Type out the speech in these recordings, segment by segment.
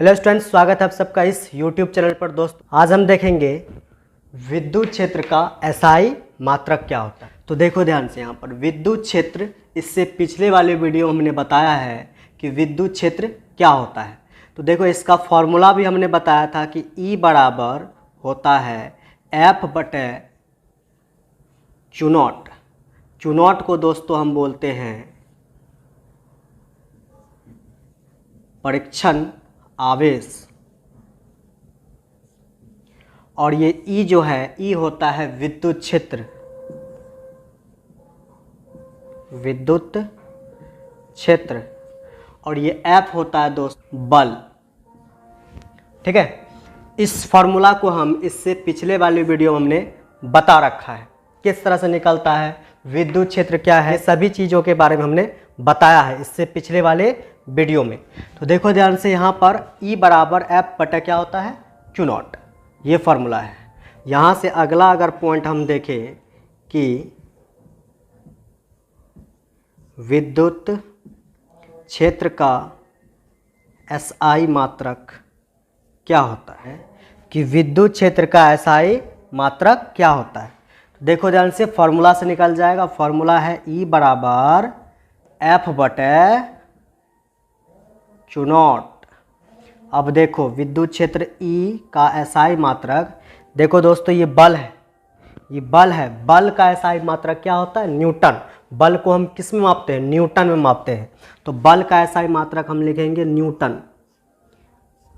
Hello students, स्वागत है आप सबका इस YouTube चैनल पर। दोस्तों आज हम देखेंगे विद्युत क्षेत्र का एसआई मात्रक क्या होता है। तो देखो ध्यान से, यहाँ पर विद्युत क्षेत्र, इससे पिछले वाले वीडियो में हमने बताया है कि विद्युत क्षेत्र क्या होता है। तो देखो इसका फॉर्मूला भी हमने बताया था कि E बराबर होता है F बटे Q0। Q0 को दोस्तों हम बोलते हैं परीक्षण आवेश, और ये E जो है E होता है विद्युत क्षेत्र, विद्युत क्षेत्र, और ये F होता है दोस्तों बल। ठीक है, इस फॉर्मूला को हम इससे पिछले वाले वीडियो में हमने बता रखा है किस तरह से निकलता है, विद्युत क्षेत्र क्या है, सभी चीज़ों के बारे में हमने बताया है इससे पिछले वाले वीडियो में। तो देखो ध्यान से, यहाँ पर E बराबर F बटा क्या होता है Q0, ये फॉर्मूला है। यहाँ से अगला अगर पॉइंट हम देखें कि विद्युत क्षेत्र का एसआई मात्रक क्या होता है, कि विद्युत क्षेत्र का एसआई मात्रक क्या होता है। तो देखो ध्यान से, फॉर्मूला से निकल जाएगा। फॉर्मूला है E बराबर F बटे Q0। अब देखो विद्युत क्षेत्र E का एसआई मात्रक, देखो दोस्तों ये बल है, ये बल है। बल का एसआई मात्रक क्या होता है, न्यूटन। बल को हम किस में मापते हैं, न्यूटन में मापते हैं। तो बल का एसआई मात्रक हम लिखेंगे न्यूटन।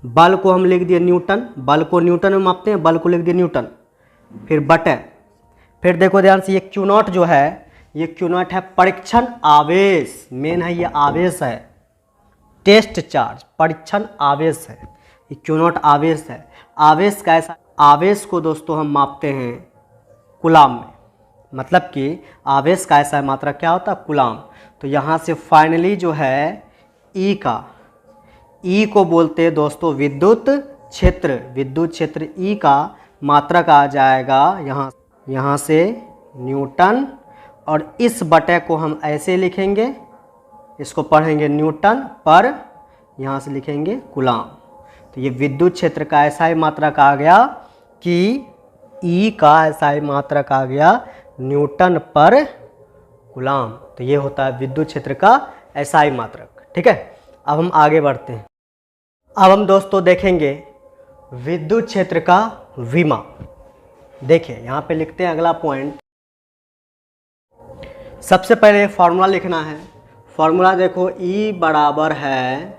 बल को हम लिख दिए न्यूटन, बल को न्यूटन में मापते हैं, बल को लिख दिए न्यूटन। फिर बटे, फिर देखो ध्यान से, ये Q0 जो है, ये Q0 है परीक्षण आवेश। मेन है, ये आवेश है, टेस्ट चार्ज, परीक्षण आवेश है। ये Q0 आवेश है। आवेश का ऐसा, आवेश को दोस्तों हम मापते हैं कूलाम में, मतलब कि आवेश का ऐसा मात्रा क्या होता है, कूलाम। तो यहाँ से फाइनली जो है E का, E को बोलते हैं दोस्तों विद्युत क्षेत्र। विद्युत क्षेत्र E का मात्रक आ जाएगा यहाँ से न्यूटन, और इस बटे को हम ऐसे लिखेंगे, इसको पढ़ेंगे न्यूटन पर, यहाँ से लिखेंगे कूलाम। तो ये विद्युत क्षेत्र का एसआई मात्रक आ गया कि E का एसआई मात्रक आ गया न्यूटन पर कूलाम। तो ये होता है विद्युत क्षेत्र का एसआई मात्रक। ठीक है, अब हम आगे बढ़ते हैं। अब हम दोस्तों देखेंगे विद्युत क्षेत्र का विमा। देखिए यहाँ पे लिखते हैं अगला पॉइंट। सबसे पहले फॉर्मूला लिखना है। फॉर्मूला देखो, E बराबर है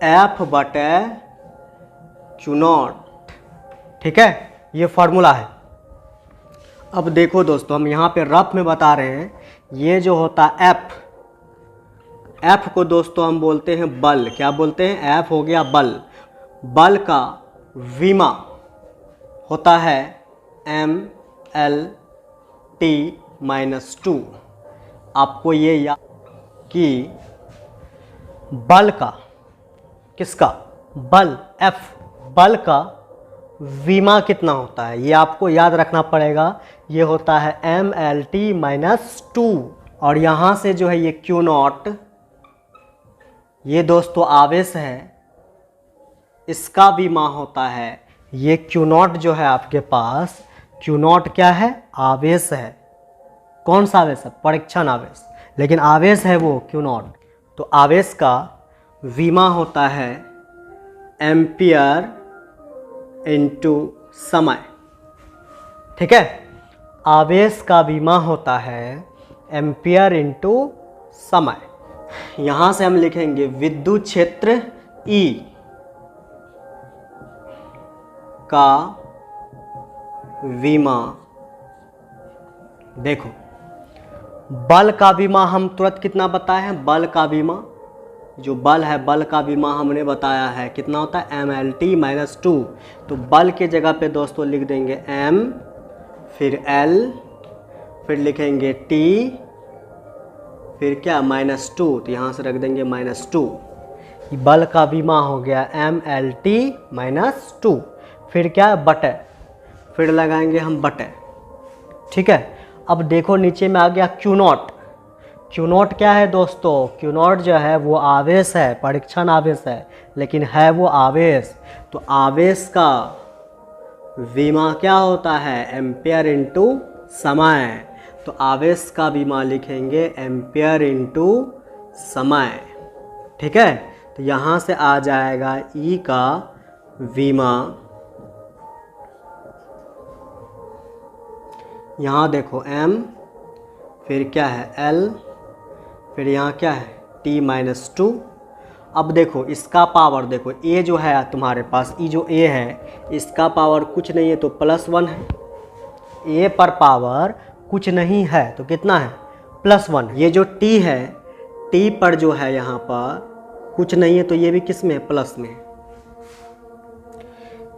F बटे Q0। ठीक है, ये फॉर्मूला है। अब देखो दोस्तों, हम यहाँ पे रफ में बता रहे हैं, ये जो होता है F को दोस्तों हम बोलते हैं बल। क्या बोलते हैं, F हो गया बल। बल का विमा होता है mLT-2। आपको ये याद कि बल का, किसका, बल F, बल का विमा कितना होता है, ये आपको याद रखना पड़ेगा। ये होता है mLT-2, और यहाँ से जो है ये Q0, ये दोस्तों आवेश है, इसका विमा होता है, ये Q0 जो है आपके पास, Q0 क्या है, आवेश है। कौन सा आवेश है, परीक्षण आवेश, लेकिन आवेश है वो Q0। तो आवेश का विमा होता है एम्पियर इनटू समय। ठीक है, आवेश का विमा होता है एम्पियर इनटू समय। यहाँ से हम लिखेंगे विद्युत क्षेत्र E का विमा। देखो बल का विमा हम तुरंत कितना बताए हैं, बल का विमा, जो बल है, बल का विमा हमने बताया है कितना होता है, mLT-2। तो बल के जगह पे दोस्तों लिख देंगे M, फिर L, फिर लिखेंगे T, फिर क्या -2, तो यहाँ से रख देंगे -2। बल का विमा हो गया mLT-2। फिर क्या, बटे, फिर लगाएंगे हम बटे। ठीक है, अब देखो नीचे में आ गया Q0। क्यू नॉट क्या है दोस्तों? क्यू नॉट जो है वो आवेश है, परीक्षण आवेश है, लेकिन है वो आवेश। तो आवेश का विमा क्या होता है? एम्पियर इंटू समय। तो आवेश का विमा लिखेंगे एम्पियर इंटू समय। ठीक है, तो यहाँ से आ जाएगा ई का विमा, यहाँ देखो m, फिर क्या है l, फिर यहाँ क्या है t-2। अब देखो इसका पावर, देखो a जो है तुम्हारे पास, ये जो a है इसका पावर कुछ नहीं है तो +1 है। a पर पावर कुछ नहीं है तो कितना है? +1। ये जो t है, t पर जो है यहाँ पर कुछ नहीं है तो ये भी किस में है? प्लस में।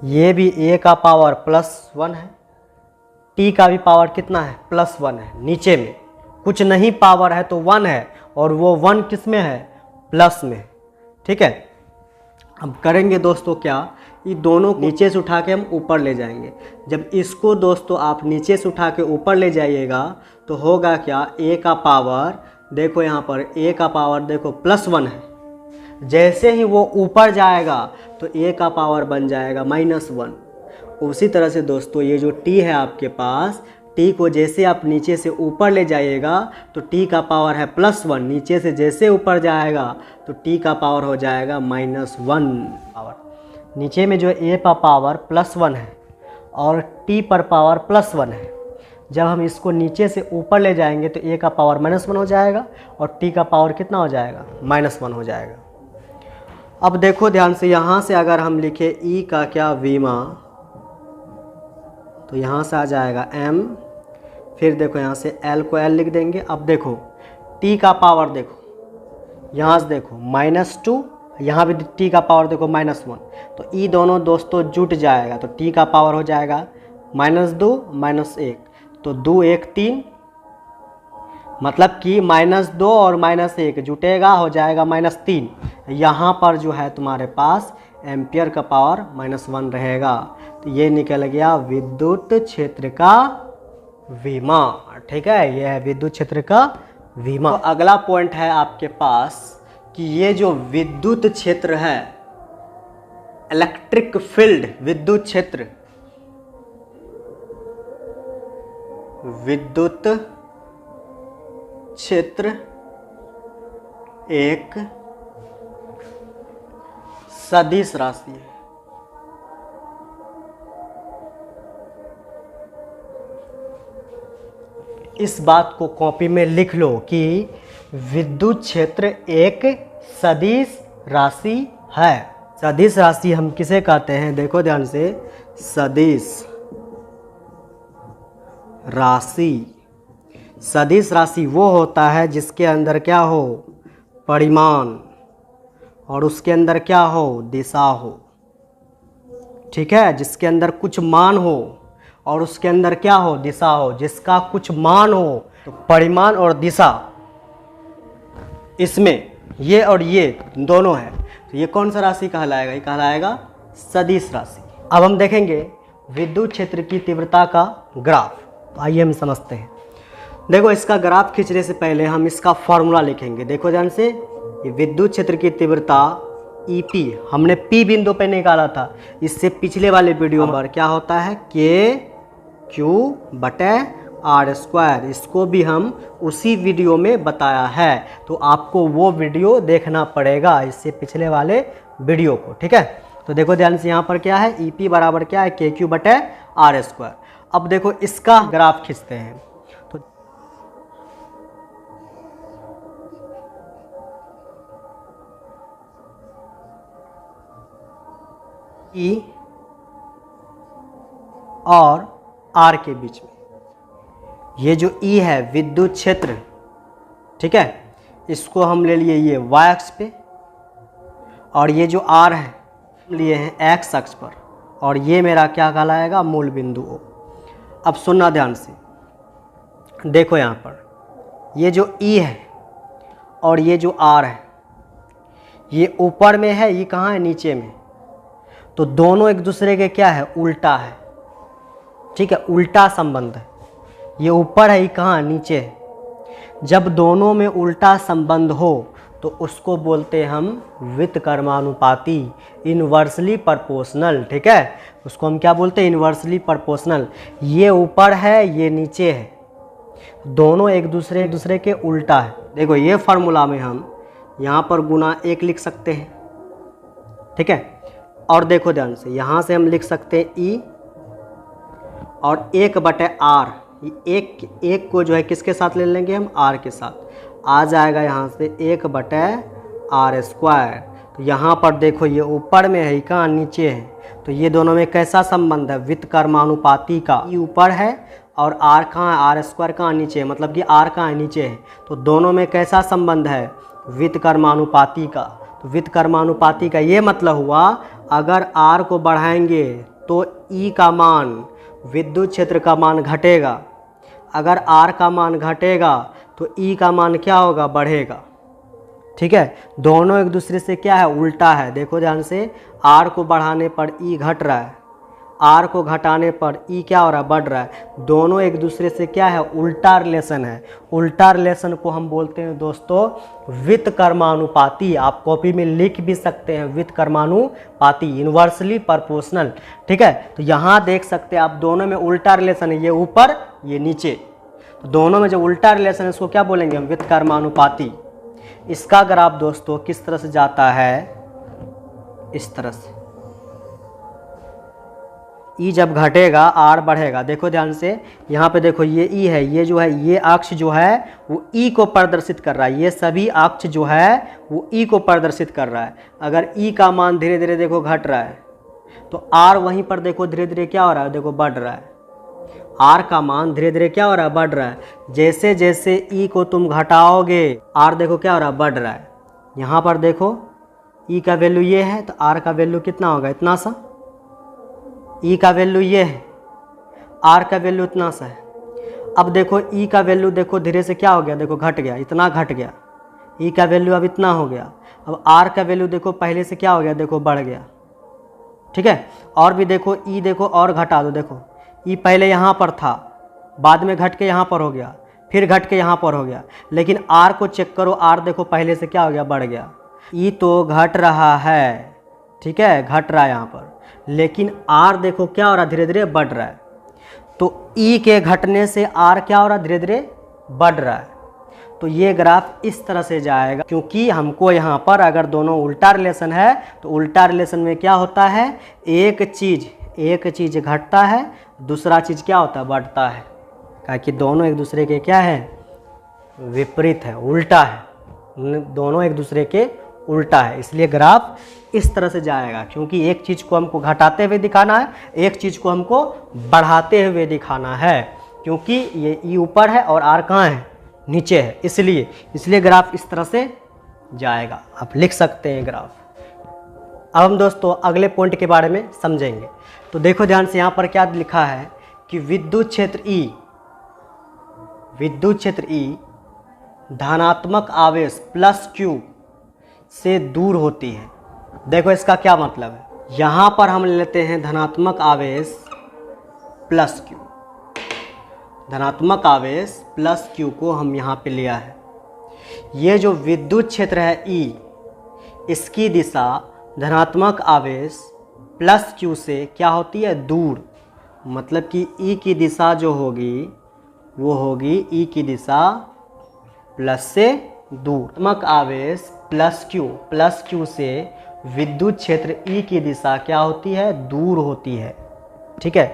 ये भी a का पावर +1 है, t का भी पावर कितना है? +1 है। नीचे में कुछ नहीं पावर है तो 1 है, और वो 1 किस में है? प्लस में। ठीक है, अब करेंगे दोस्तों क्या, ये दोनों को नीचे से उठा के हम ऊपर ले जाएंगे। जब इसको दोस्तों आप नीचे से उठा के ऊपर ले जाइएगा तो होगा क्या? a का पावर देखो, यहाँ पर a का पावर देखो +1 है। जैसे ही वो ऊपर जाएगा तो a का पावर बन जाएगा -1। उसी तरह से दोस्तों ये जो t है आपके पास, t को जैसे आप नीचे से ऊपर ले जाइएगा तो t का पावर है +1, नीचे से जैसे ऊपर जाएगा तो t का पावर हो जाएगा -1 पावर। नीचे में जो a पर पावर +1 है और t पर पावर +1 है, जब हम इसको नीचे से ऊपर ले जाएंगे तो a का पावर -1 हो जाएगा और t का पावर कितना हो जाएगा? -1 हो जाएगा। अब देखो ध्यान से, यहाँ से अगर हम लिखे E का क्या विमा, तो यहाँ से आ जाएगा m, फिर देखो यहाँ से L को L लिख देंगे। अब देखो T का पावर देखो, यहाँ से देखो -2, यहाँ भी T का पावर देखो -1, तो ये दोनों दोस्तों जुट जाएगा तो T का पावर हो जाएगा -2 -1, तो 2 1 3, मतलब कि -2 और -1 जुटेगा हो जाएगा -3। यहाँ पर जो है तुम्हारे पास एम्पियर का पावर -1 रहेगा। तो ये निकल गया विद्युत क्षेत्र का विमा। ठीक है, ये है विद्युत क्षेत्र का विमा। तो अगला पॉइंट है आपके पास कि ये जो विद्युत क्षेत्र है, इलेक्ट्रिक फील्ड, विद्युत क्षेत्र, विद्युत क्षेत्र एक सदिश राशि है। इस बात को कॉपी में लिख लो कि विद्युत क्षेत्र एक सदिश राशि है। सदिश राशि हम किसे कहते हैं? देखो ध्यान से, सदिश राशि, सदिश राशि वो होता है जिसके अंदर क्या हो? परिमाण, और उसके अंदर क्या हो? दिशा हो। ठीक है, जिसके अंदर कुछ मान हो और उसके अंदर क्या हो? दिशा हो। जिसका कुछ मान हो तो परिमाण और दिशा, इसमें ये और ये दोनों है, तो ये कौन सा राशि कहलाएगा? ये कहलाएगा सदिश राशि। अब हम देखेंगे विद्युत क्षेत्र की तीव्रता का ग्राफ। तो आइए हम समझते हैं। देखो इसका ग्राफ खींचने से पहले हम इसका फॉर्मूला लिखेंगे। देखो ध्यान से, ये विद्युत क्षेत्र की तीव्रता EP हमने P बिंदु पे निकाला था, इससे पिछले वाले वीडियो पर क्या होता है? KQ/R²। इसको भी हम उसी वीडियो में बताया है, तो आपको वो वीडियो देखना पड़ेगा, इससे पिछले वाले वीडियो को। ठीक है, तो देखो ध्यान से, यहाँ पर क्या है? EP बराबर क्या है? KQ/R²। अब देखो इसका ग्राफ खींचते हैं। तो E और R के बीच में ये जो E है विद्युत क्षेत्र, ठीक है, इसको हम ले लिए ये y अक्ष पे, और ये जो R है लिए हैं x अक्ष पर, और ये मेरा क्या कहलाएगा? मूल बिंदु O। अब सुनना ध्यान से, देखो यहाँ पर ये जो E है और ये जो R है, ये ऊपर में है, ये कहाँ है? नीचे में। तो दोनों एक दूसरे के क्या है? उल्टा है। ठीक है, उल्टा संबंध है। ये ऊपर है, ये कहाँ? नीचे है। जब दोनों में उल्टा संबंध हो तो उसको बोलते हैं हम व्युत्क्रमानुपाती, इनवर्सली प्रोपोर्शनल। ठीक है, उसको हम क्या बोलते हैं? Inversely proportional. ये ऊपर है, ये नीचे है, दोनों एक दूसरे के उल्टा है। देखो ये फार्मूला में हम यहाँ पर गुना 1 लिख सकते हैं। ठीक है, और देखो ध्यान से, यहाँ से हम लिख सकते हैं ई और 1/r। एक को जो है किसके साथ ले लेंगे हम? r के साथ। आ जाएगा यहाँ से 1/r²। तो यहाँ पर देखो ये ऊपर में है, कहाँ? नीचे है। तो ये दोनों में कैसा संबंध है? व्युत्क्रमानुपाती का। ई ऊपर है और r कहाँ है? r² कहाँ? नीचे है, मतलब कि r कहाँ है? नीचे है। तो दोनों में कैसा संबंध है? व्युत्क्रमानुपाती का। तो व्युत्क्रमानुपाती का ये मतलब हुआ, अगर r को बढ़ाएंगे तो E का मान, विद्युत क्षेत्र का मान घटेगा। अगर R का मान घटेगा तो E का मान क्या होगा? बढ़ेगा। ठीक है, दोनों एक दूसरे से क्या है? उल्टा है। देखो ध्यान से, R को बढ़ाने पर E घट रहा है, R को घटाने पर E क्या हो रहा है? बढ़ रहा है। दोनों एक दूसरे से क्या है? उल्टा रिलेशन है। उल्टा रिलेशन को हम बोलते हैं दोस्तों व्युत्क्रमानुपाती। आप कॉपी में लिख भी सकते हैं व्युत्क्रमानुपाती, इनवर्सली प्रोपोर्शनल। ठीक है, तो यहाँ देख सकते हैं आप, दोनों में उल्टा रिलेशन है, ये ऊपर ये नीचे। तो दोनों में जो उल्टा रिलेशन है इसको क्या बोलेंगे हम? व्युत्क्रमानुपाती। इसका ग्राफ दोस्तों किस तरह से जाता है? इस तरह से। ई जब घटेगा आर बढ़ेगा। देखो ध्यान से, यहाँ पे देखो ये ई है, ये जो है ये अक्ष जो है वो ई को प्रदर्शित कर रहा है। ये सभी अक्ष जो है वो ई को प्रदर्शित कर रहा है। अगर ई का मान धीरे धीरे देखो घट रहा है तो आर वहीं पर देखो धीरे धीरे क्या हो रहा है? देखो बढ़ रहा है। आर का मान धीरे धीरे क्या हो रहा है? बढ़ रहा है। जैसे जैसे ई को तुम घटाओगे आर देखो क्या हो रहा है? बढ़ रहा है। यहाँ पर देखो ई का वैल्यू ये है तो आर का वैल्यू कितना होगा? इतना सा। ई का वैल्यू ये है, आर का वैल्यू इतना सा है। अब देखो ई का वैल्यू देखो धीरे से क्या हो गया? देखो घट गया, इतना घट गया। ई का वैल्यू अब इतना हो गया। अब आर का वैल्यू देखो पहले से क्या हो गया? देखो बढ़ गया। ठीक है, और भी देखो ई देखो और घटा दो। देखो ई पहले यहाँ पर था, बाद में घट के यहाँ पर हो गया, फिर घट के यहाँ पर हो गया। लेकिन आर को चेक करो, आर देखो पहले से क्या हो गया? बढ़ गया। ई तो घट रहा है, ठीक है, घट रहा है यहाँ पर, लेकिन आर देखो क्या हो रहा है? धीरे धीरे बढ़ रहा है। तो ई के घटने से आर क्या हो रहा है? धीरे धीरे बढ़ रहा है। तो ये ग्राफ इस तरह से जाएगा, क्योंकि हमको यहाँ पर अगर दोनों उल्टा रिलेशन है तो उल्टा रिलेशन में क्या होता है? एक चीज़ घटता है, दूसरा चीज़ क्या होता है? बढ़ता है। क्योंकि दोनों एक दूसरे के क्या है? विपरीत है, उल्टा है। दोनों एक दूसरे के उल्टा है, इसलिए ग्राफ इस तरह से जाएगा। क्योंकि एक चीज़ को हमको घटाते हुए दिखाना है, एक चीज़ को हमको बढ़ाते हुए दिखाना है। क्योंकि ये ई ऊपर है और आर कहाँ है? नीचे है, इसलिए ग्राफ इस तरह से जाएगा। आप लिख सकते हैं ग्राफ। अब हम दोस्तों अगले पॉइंट के बारे में समझेंगे। तो देखो ध्यान से, यहाँ पर क्या लिखा है कि विद्युत क्षेत्र ई धनात्मक आवेश प्लस Q से दूर होती है। देखो इसका क्या मतलब है? यहाँ पर हम लेते हैं धनात्मक आवेश प्लस Q, धनात्मक आवेश प्लस Q को हम यहाँ पे लिया है। ये जो विद्युत क्षेत्र है E, इसकी दिशा धनात्मक आवेश प्लस Q से क्या होती है? दूर। मतलब कि E की दिशा जो होगी वो होगी E की दिशा प्लस से दूर। धनात्मक आवेश प्लस Q से विद्युत क्षेत्र E की दिशा क्या होती है? दूर होती है। ठीक है,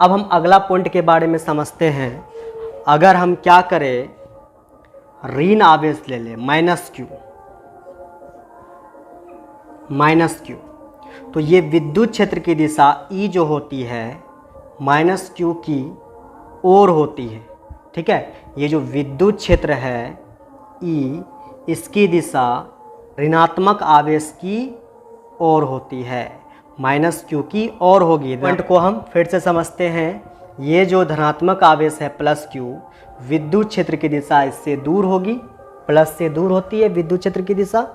अब हम अगला पॉइंट के बारे में समझते हैं। अगर हम क्या करें, ऋण आवेश ले लें माइनस Q, तो ये विद्युत क्षेत्र की दिशा E जो होती है -Q की ओर होती है। ठीक है, ये जो विद्युत क्षेत्र है E, इसकी दिशा ऋणात्मक आवेश की ओर होती है, -Q की ओर होगी। पॉइंट को हम फिर से समझते हैं। ये जो धनात्मक आवेश है प्लस Q, विद्युत क्षेत्र की दिशा इससे दूर होगी, प्लस से दूर होती है विद्युत क्षेत्र की दिशा।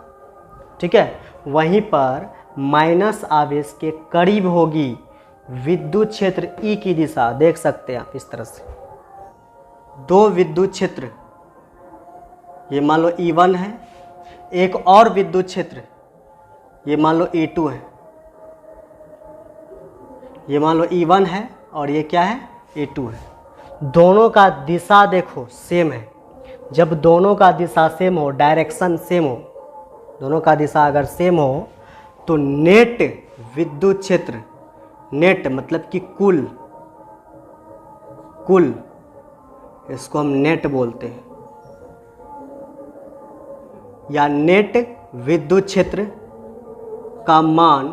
ठीक है, वहीं पर माइनस आवेश के करीब होगी विद्युत क्षेत्र E की दिशा। देख सकते हैं आप इस तरह से, दो विद्युत क्षेत्र ये मान लो E1 है, एक और विद्युत क्षेत्र ये मान लो E2 है, ये मान लो E1 है और ये क्या है E2 है। दोनों का दिशा देखो सेम है। जब दोनों का दिशा सेम हो, डायरेक्शन सेम हो, दोनों का दिशा अगर सेम हो तो नेट विद्युत क्षेत्र, नेट मतलब कि कुल इसको हम नेट बोलते हैं, या नेट विद्युत क्षेत्र का मान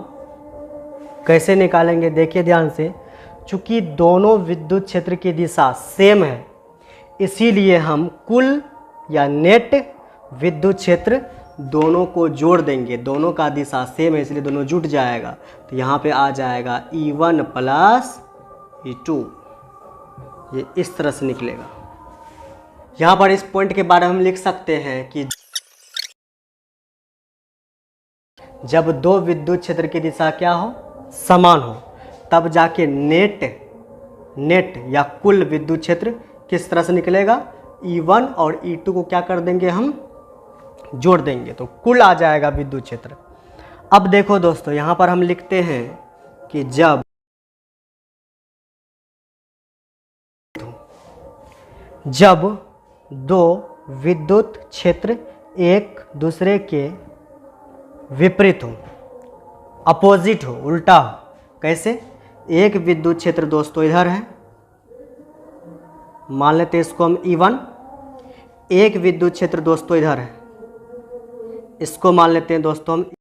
कैसे निकालेंगे देखिए ध्यान से। चूंकि दोनों विद्युत क्षेत्र की दिशा सेम है इसीलिए हम कुल या नेट विद्युत क्षेत्र दोनों को जोड़ देंगे। दोनों का दिशा सेम है इसलिए दोनों जुट जाएगा, तो यहाँ पे आ जाएगा E1 प्लस E2, ये इस तरह से निकलेगा। यहाँ पर इस पॉइंट के बारे में हम लिख सकते हैं कि जब दो विद्युत क्षेत्र की दिशा क्या हो, समान हो, तब जाके नेट या कुल विद्युत क्षेत्र किस तरह से निकलेगा, E1 और E2 को क्या कर देंगे, हम जोड़ देंगे तो कुल आ जाएगा विद्युत क्षेत्र। अब देखो दोस्तों यहाँ पर हम लिखते हैं कि जब दो विद्युत क्षेत्र एक दूसरे के विपरीत हो, अपोजिट हो, उल्टा हो। कैसे? एक विद्युत क्षेत्र दोस्तों इधर है, मान लेते हैं इसको हम E1, एक विद्युत क्षेत्र दोस्तों इधर है, इसको मान लेते हैं दोस्तों हम